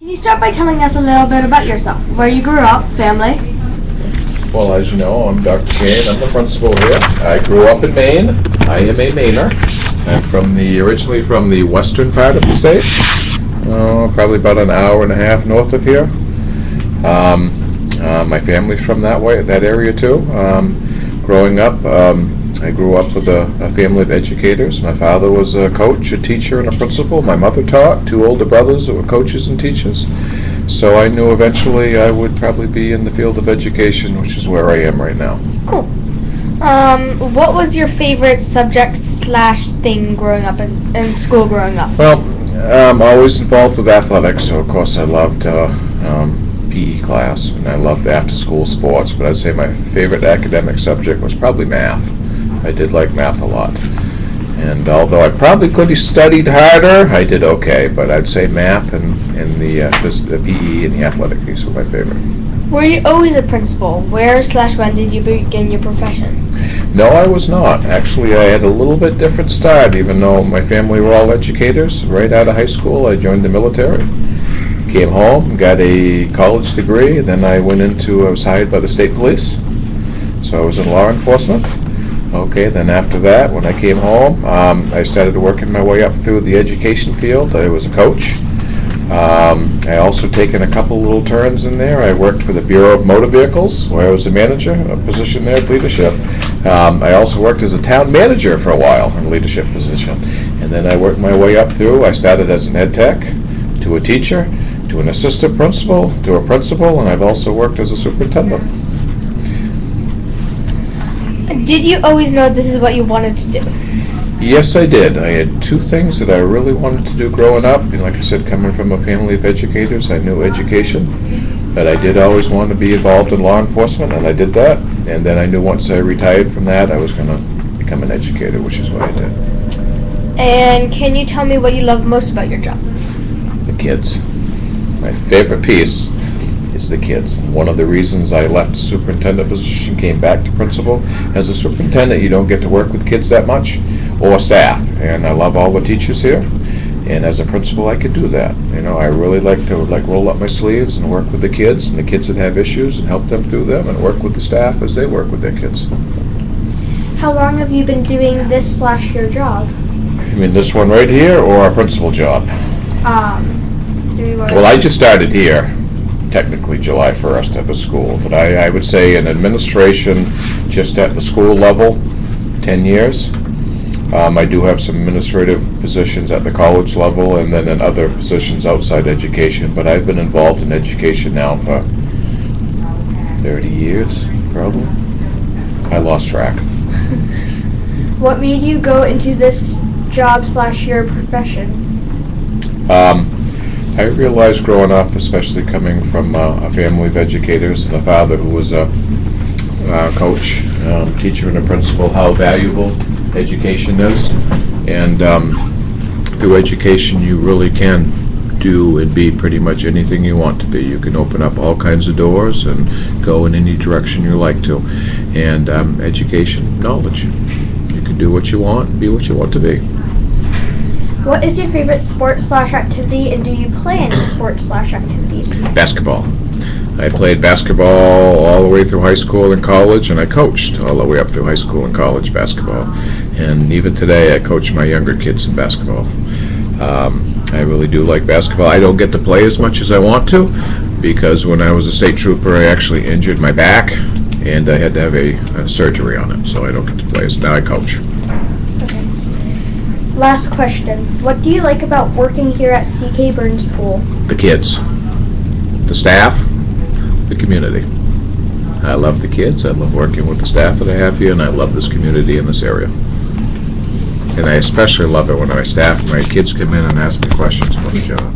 Can you start by telling us a little bit about yourself, where you grew up, family? Well, as you know, I'm Dr. Kane. I'm the principal here. I grew up in Maine. I am a Mainer. I'm originally from the western part of the state, probably about an hour and a half north of here. My family's from that area too. Growing up, I grew up with a family of educators. My father was a coach, a teacher, and a principal. My mother taught, two older brothers who were coaches and teachers. So I knew eventually I would probably be in the field of education, which is where I am right now. Cool. What was your favorite subject/thing growing up in school growing up? Well, I'm always involved with athletics, so of course I loved PE class, and I loved after-school sports, but I'd say my favorite academic subject was probably math. I did like math a lot. And although I probably could have studied harder, I did okay, but I'd say math and the PE and the athletic piece were my favorite. Were you always a principal? Where/when did you begin your profession? No, I was not. Actually, I had a little bit different start, even though my family were all educators. Right out of high school, I joined the military. Came home, got a college degree, and then I was hired by the state police. So I was in law enforcement. Okay, then after that, when I came home, I started working my way up through the education field. I was a coach. I also taken a couple little turns in there. I worked for the Bureau of Motor Vehicles, where I was a manager, a position there of leadership. I also worked as a town manager for a while, in a leadership position. And then I worked my way up through. I started as an ed tech, to a teacher, to an assistant principal, to a principal, and I've also worked as a superintendent. Did you always know this is what you wanted to do? Yes, I did. I had two things that I really wanted to do growing up. And like I said, coming from a family of educators, I knew education. But I did always want to be involved in law enforcement, and I did that. And then I knew once I retired from that, I was going to become an educator, which is what I did. And can you tell me what you love most about your job? The kids. My favorite piece is the kids. One of the reasons I left the superintendent position, came back to principal. As a superintendent, you don't get to work with kids that much, or staff, and I love all the teachers here. And as a principal, I could do that. You know, I really like to roll up my sleeves and work with the kids and the kids that have issues and help them through them, and work with the staff as they work with their kids. How long have you been doing this/your job? You mean this one right here, or our principal job? Well, I just started here, technically July 1st at the school, but I would say in administration, just at the school level, 10 years. I do have some administrative positions at the college level and then in other positions outside education, but I've been involved in education now for 30 years, probably. I lost track. What made you go into this job/your profession? I realized growing up, especially coming from a family of educators and a father who was a coach, teacher, and a principal, how valuable education is. And through education, you really can do and be pretty much anything you want to be. You can open up all kinds of doors and go in any direction you like to. And education, knowledge. You can do what you want and be what you want to be. What is your favorite sport/activity, and do you play any sports/activities? Basketball. I played basketball all the way through high school and college, and I coached all the way up through high school and college basketball. And even today, I coach my younger kids in basketball. I really do like basketball. I don't get to play as much as I want to, because when I was a state trooper, I actually injured my back, and I had to have a surgery on it, so I don't get to play. So now I coach. Last question. What do you like about working here at C.K. Burns School? The kids, the staff, the community. I love the kids. I love working with the staff that I have here, and I love this community in this area. And I especially love it when my kids come in and ask me questions about the job.